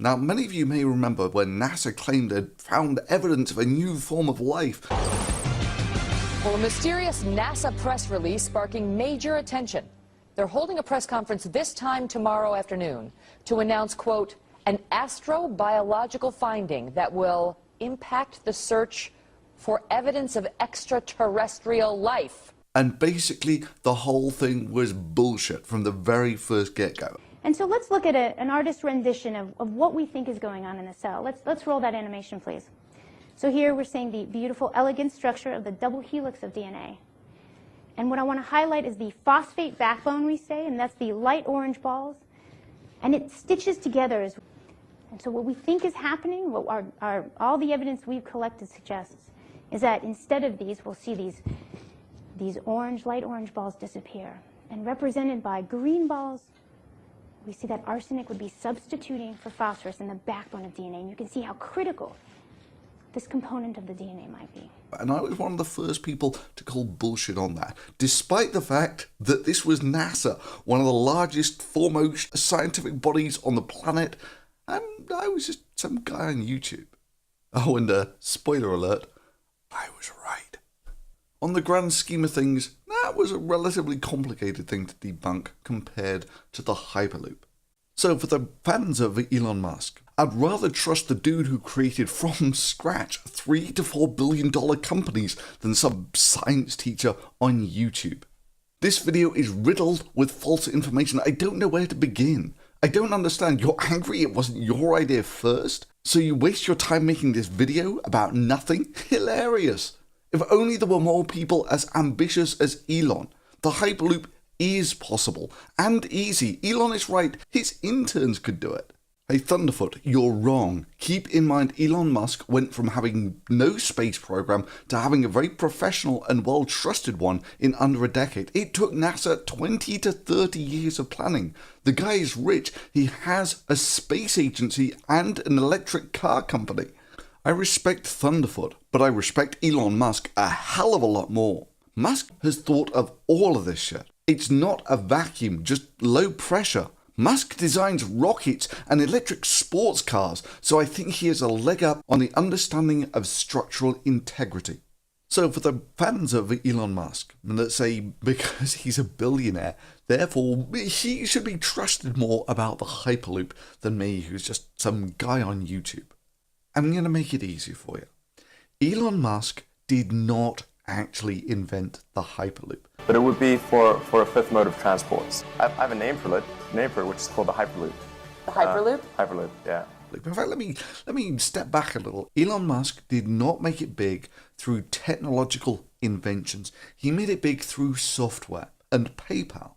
Now, many of you may remember when NASA claimed it found evidence of a new form of life. Well, a mysterious NASA press release sparking major attention. They're holding a press conference this time tomorrow afternoon to announce, quote, an astrobiological finding that will impact the search for evidence of extraterrestrial life. And basically, the whole thing was bullshit from the very first get-go. And so let's look at an artist's rendition of what we think is going on in the cell. Let's roll that animation, please. So here we're seeing the beautiful, elegant structure of the double helix of DNA. And what I want to highlight is the phosphate backbone, we say, and that's the light orange balls. And it stitches together. And so what we think is happening, what all the evidence we've collected suggests, is that instead of these, we'll see these orange, light orange balls disappear. And represented by green balls, we see that arsenic would be substituting for phosphorus in the backbone of DNA. And you can see how critical this component of the DNA might be. And I was one of the first people to call bullshit on that, despite the fact that this was NASA, one of the largest, foremost scientific bodies on the planet, and I was just some guy on YouTube. Oh, and spoiler alert, I was right. On the grand scheme of things, that was a relatively complicated thing to debunk compared to the Hyperloop. So for the fans of Elon Musk, I'd rather trust the dude who created from scratch $3 to $4 billion companies than some science teacher on YouTube. This video is riddled with false information. I don't know where to begin. I don't understand. You're angry it wasn't your idea first? So you waste your time making this video about nothing? Hilarious. If only there were more people as ambitious as Elon. The Hyperloop is possible and easy. Elon is right. His interns could do it. Hey Thunderfoot, you're wrong. Keep in mind Elon Musk went from having no space program to having a very professional and well-trusted one in under a decade. It took NASA 20 to 30 years of planning. The guy is rich. He has a space agency and an electric car company. I respect Thunderfoot, but I respect Elon Musk a hell of a lot more. Musk has thought of all of this shit. It's not a vacuum, just low pressure. Musk designs rockets and electric sports cars, so I think he has a leg up on the understanding of structural integrity. So for the fans of Elon Musk that say because he's a billionaire, therefore he should be trusted more about the Hyperloop than me, who's just some guy on YouTube, I'm going to make it easy for you. Elon Musk did not actually invent the Hyperloop. But it would be for a fifth mode of transports. I have a name for it, which is called the Hyperloop. The Hyperloop? Hyperloop, yeah. In fact, let me step back a little. Elon Musk did not make it big through technological inventions. He made it big through software and PayPal.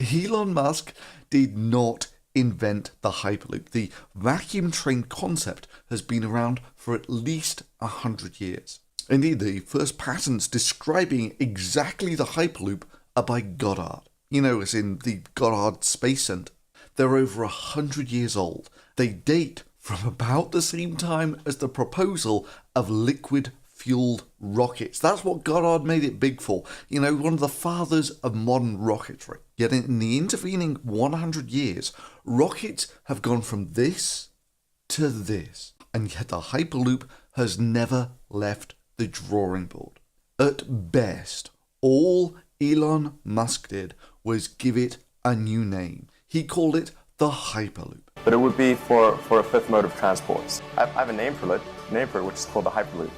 Elon Musk did not invent the Hyperloop. The vacuum train concept has been around for at least 100 years. Indeed, the first patents describing exactly the Hyperloop are by Goddard. You know, as in the Goddard Space Center. They're over 100 years old. They date from about the same time as the proposal of liquid-fueled rockets. That's what Goddard made it big for. You know, one of the fathers of modern rocketry. Yet in the intervening 100 years, rockets have gone from this to this. And yet the Hyperloop has never left the drawing board. At best, all Elon Musk did was give it a new name. He called it the Hyperloop. But it would be for a fifth mode of transports. I have a name for it, which is called the Hyperloop.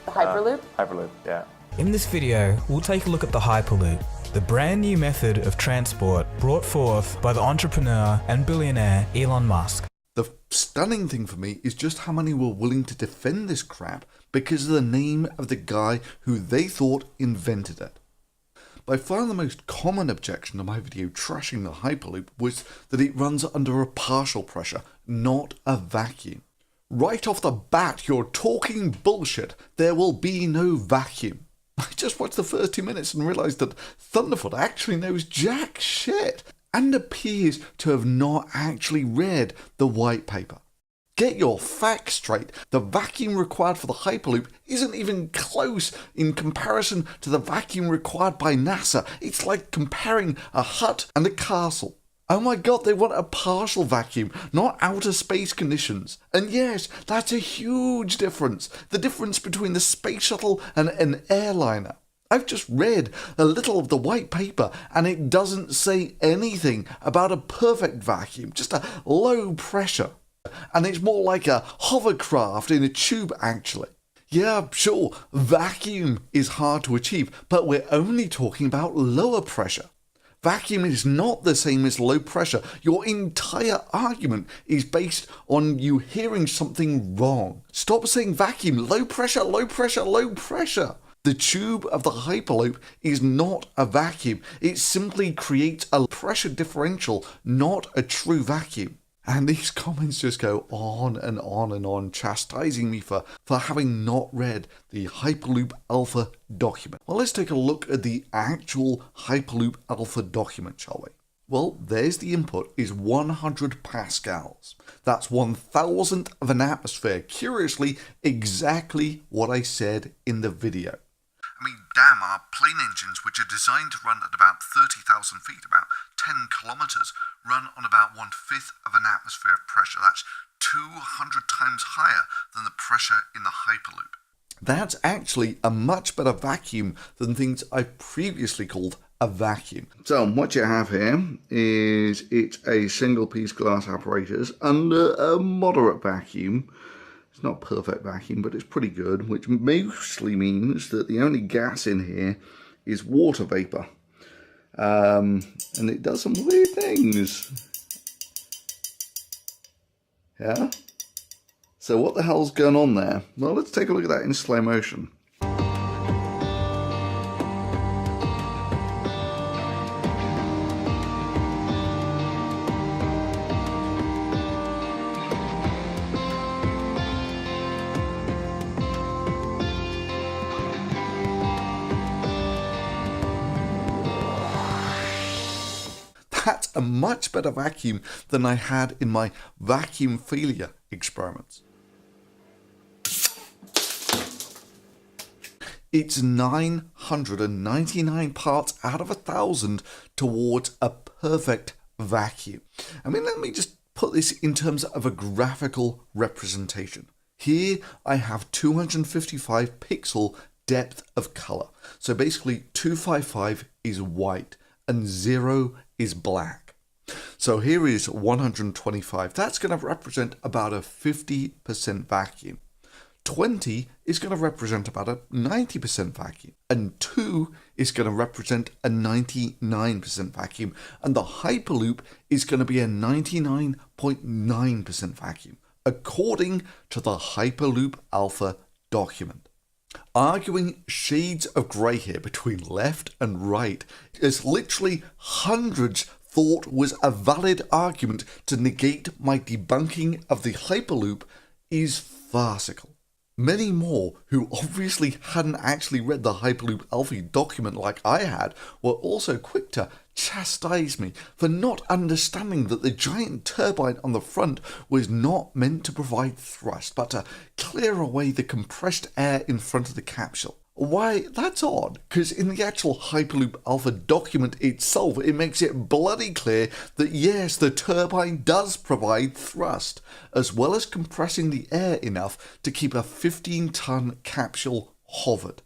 The Hyperloop? Hyperloop, yeah. In this video, we'll take a look at the Hyperloop, the brand new method of transport brought forth by the entrepreneur and billionaire Elon Musk. The stunning thing for me is just how many were willing to defend this crap because of the name of the guy who they thought invented it. By far the most common objection to my video trashing the Hyperloop was that it runs under a partial pressure, not a vacuum. Right off the bat, you're talking bullshit. There will be no vacuum. I just watched the first 2 minutes and realised that Thunderfoot actually knows jack shit and appears to have not actually read the white paper. Get your facts straight. The vacuum required for the Hyperloop isn't even close in comparison to the vacuum required by NASA. It's like comparing a hut and a castle. Oh my god, they want a partial vacuum, not outer space conditions. And yes, that's a huge difference. The difference between the space shuttle and an airliner. I've just read a little of the white paper and it doesn't say anything about a perfect vacuum, just a low pressure. And it's more like a hovercraft in a tube actually. Yeah, sure, vacuum is hard to achieve, but we're only talking about lower pressure. Vacuum is not the same as low pressure. Your entire argument is based on you hearing something wrong. Stop saying vacuum, low pressure, low pressure, low pressure. The tube of the Hyperloop is not a vacuum. It simply creates a pressure differential, not a true vacuum. And these comments just go on and on and on, chastising me for having not read the Hyperloop Alpha document. Well, let's take a look at the actual Hyperloop Alpha document, shall we? Well, there's the input is 100 pascals. That's 1,000th of an atmosphere. Curiously, exactly what I said in the video. I mean, damn, our plane engines, which are designed to run at about 30,000 feet, about 10 kilometers, run on about 1/5 of an atmosphere of pressure. That's 200 times higher than the pressure in the Hyperloop. That's actually a much better vacuum than things I've previously called a vacuum. So what you have here is it's a single piece glass apparatus under a moderate vacuum. It's not perfect vacuum, but it's pretty good, which mostly means that the only gas in here is water vapor. And it does some weird things. Yeah? So what the hell's going on there? Well, let's take a look at that in slow motion. That's a much better vacuum than I had in my vacuum failure experiments. It's 999 parts out of 1,000 towards a perfect vacuum. I mean, let me just put this in terms of a graphical representation. Here I have 255 pixel depth of color. So basically 255 is white and 0 is black. So here is 125. That's going to represent about a 50% vacuum. 20 is going to represent about a 90% vacuum. And 2 is going to represent a 99% vacuum. And the Hyperloop is going to be a 99.9% vacuum, according to the Hyperloop Alpha document. Arguing shades of grey here between left and right, as literally hundreds thought was a valid argument to negate my debunking of the Hyperloop, is farcical. Many more, who obviously hadn't actually read the Hyperloop Alpha document like I had, were also quick to chastise me for not understanding that the giant turbine on the front was not meant to provide thrust, but to clear away the compressed air in front of the capsule. Why, that's odd, because in the actual Hyperloop Alpha document itself, it makes it bloody clear that yes, the turbine does provide thrust, as well as compressing the air enough to keep a 15-ton capsule hovered.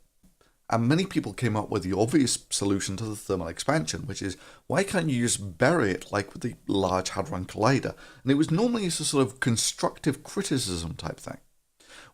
And many people came up with the obvious solution to the thermal expansion, which is, why can't you just bury it like with the Large Hadron Collider? And it was normally a sort of constructive criticism type thing,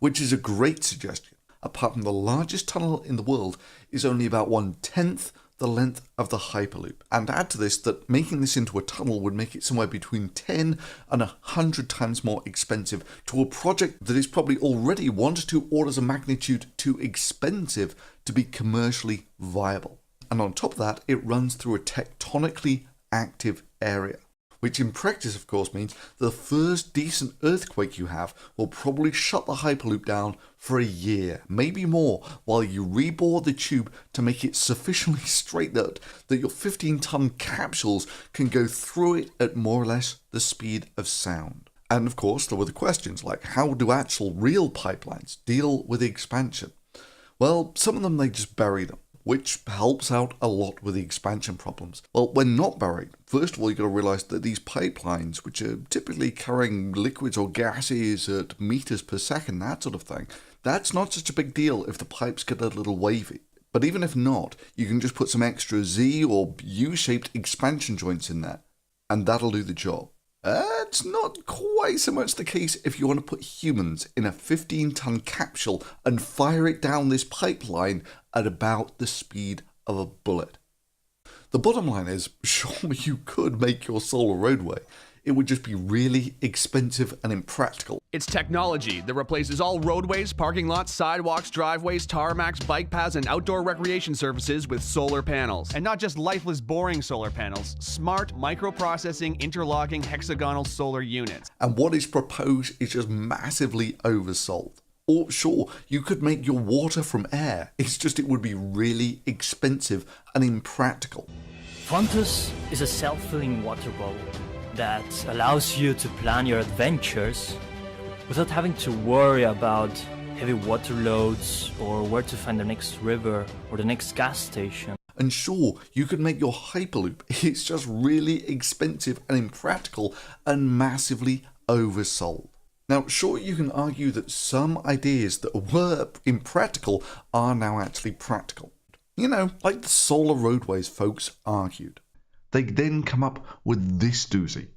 which is a great suggestion. Apart from the largest tunnel in the world is only about 1/10 the length of the Hyperloop. And add to this that making this into a tunnel would make it somewhere between 10 and 100 times more expensive to a project that is probably already 1 to 2 orders of magnitude too expensive to be commercially viable. And on top of that, it runs through a tectonically active area, which in practice, of course, means the first decent earthquake you have will probably shut the Hyperloop down for a year, maybe more, while you rebore the tube to make it sufficiently straight that your 15-ton capsules can go through it at more or less the speed of sound. And of course, there were the questions like, how do actual real pipelines deal with expansion? Well, some of them, they just bury them. which helps out a lot with the expansion problems. Well, when not buried, first of all, you've got to realize that these pipelines, which are typically carrying liquids or gases at meters per second, that sort of thing, that's not such a big deal if the pipes get a little wavy. But even if not, you can just put some extra Z or U-shaped expansion joints in there, and that'll do the job. It's not quite so much the case if you want to put humans in a 15-ton capsule and fire it down this pipeline at about the speed of a bullet. The bottom line is, surely you could make your solar roadway. It would just be really expensive and impractical. It's technology that replaces all roadways, parking lots, sidewalks, driveways, tarmacs, bike paths, and outdoor recreation surfaces with solar panels. And not just lifeless, boring solar panels, smart, microprocessing, interlocking, hexagonal solar units. And what is proposed is just massively oversold. Or sure, you could make your water from air, it's just it would be really expensive and impractical. Fontus is a self-filling water bottle that allows you to plan your adventures without having to worry about heavy water loads or where to find the next river or the next gas station. And sure, you could make your Hyperloop, it's just really expensive and impractical and massively oversold. Now, sure, you can argue that some ideas that were impractical are now actually practical. You know, like the solar roadways folks argued. They then come up with this doozy.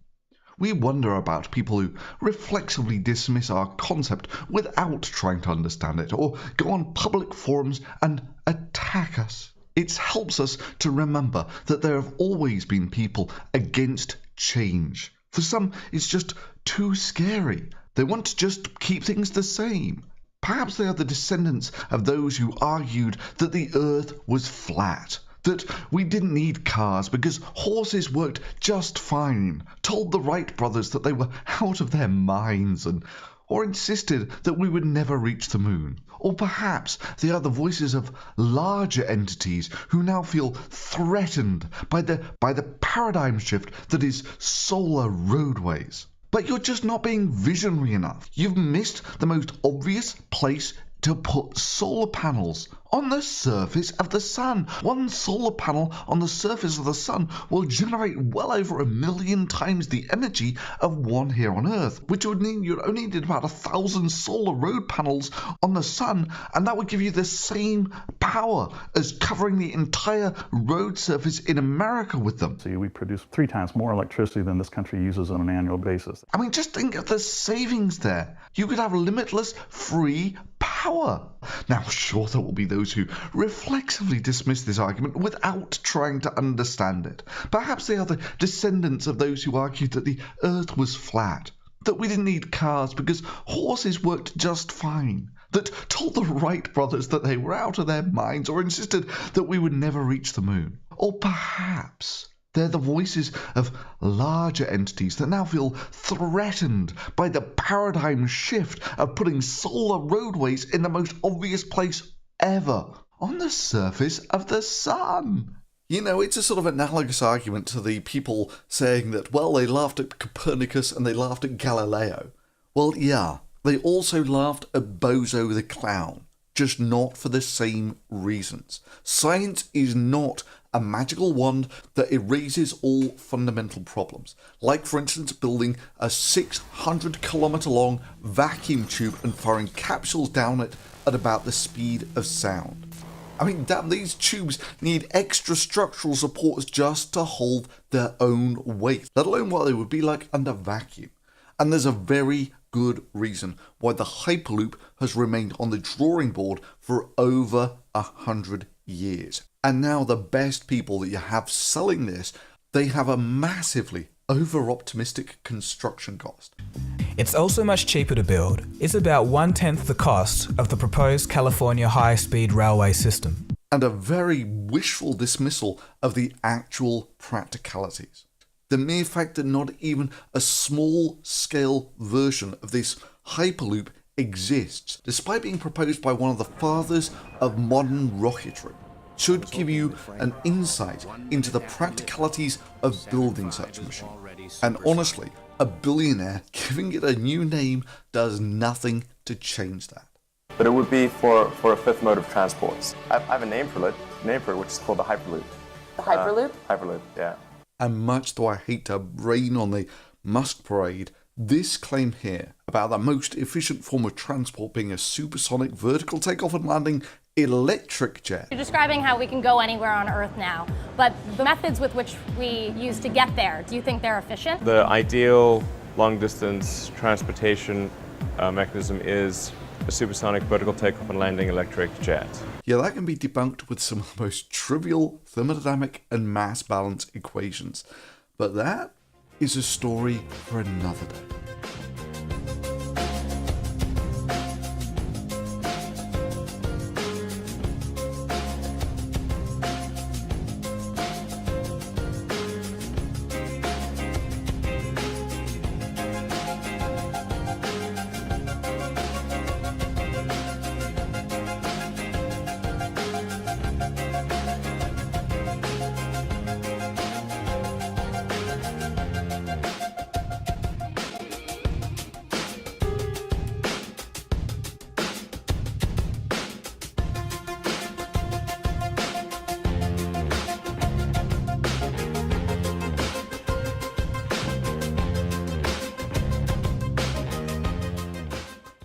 We wonder about people who reflexively dismiss our concept without trying to understand it, or go on public forums and attack us. It helps us to remember that there have always been people against change. For some, it's just too scary. They want to just keep things the same. Perhaps they are the descendants of those who argued that the Earth was flat, that we didn't need cars because horses worked just fine, told the Wright brothers that they were out of their minds, or insisted that we would never reach the moon. Or perhaps they are the voices of larger entities who now feel threatened by the paradigm shift that is solar roadways. But you're just not being visionary enough. You've missed the most obvious place to put solar panels on the surface of the sun. One solar panel on the surface of the sun will generate well over 1 million times the energy of one here on Earth, which would mean you'd only need about 1,000 solar road panels on the sun, and that would give you the same power as covering the entire road surface in America with them. So we produce 3 times more electricity than this country uses on an annual basis. I mean, just think of the savings there. You could have limitless free power. Now, sure, there will be those who reflexively dismiss this argument without trying to understand it. Perhaps they are the descendants of those who argued that the Earth was flat, that we didn't need cars because horses worked just fine, that told the Wright brothers that they were out of their minds, or insisted that we would never reach the moon. Or perhaps they're the voices of larger entities that now feel threatened by the paradigm shift of putting solar roadways in the most obvious place ever, on the surface of the sun. You know, it's a sort of analogous argument to the people saying that, well, they laughed at Copernicus and they laughed at Galileo. Well, yeah, they also laughed at Bozo the Clown, just not for the same reasons. Science is not a magical wand that erases all fundamental problems, like for instance building a 600-kilometre long vacuum tube and firing capsules down it at about the speed of sound. I mean, damn, these tubes need extra structural supports just to hold their own weight, let alone what they would be like under vacuum. And there's a very good reason why the Hyperloop has remained on the drawing board for over 100 years. And now the best people that you have selling this, they have a massively over-optimistic construction cost. It's also much cheaper to build. It's about 1/10 the cost of the proposed California high-speed railway system. And a very wishful dismissal of the actual practicalities. The mere fact that not even a small-scale version of this Hyperloop exists, despite being proposed by one of the fathers of modern rocketry, should give you an insight into the practicalities of building such a machine. And honestly, a billionaire giving it a new name does nothing to change that. But it would be for a 5th mode of transports. I have a name for it. name for it, which is called the Hyperloop. The Hyperloop? Hyperloop, yeah. And much though I hate to rain on the Musk parade, this claim here about the most efficient form of transport being a supersonic vertical takeoff and landing electric jet. You're describing how we can go anywhere on Earth now, but the methods with which we use to get there, do you think they're efficient? The ideal long-distance transportation mechanism is a supersonic vertical takeoff and landing electric jet. Yeah, that can be debunked with some of the most trivial thermodynamic and mass balance equations. But that is a story for another day.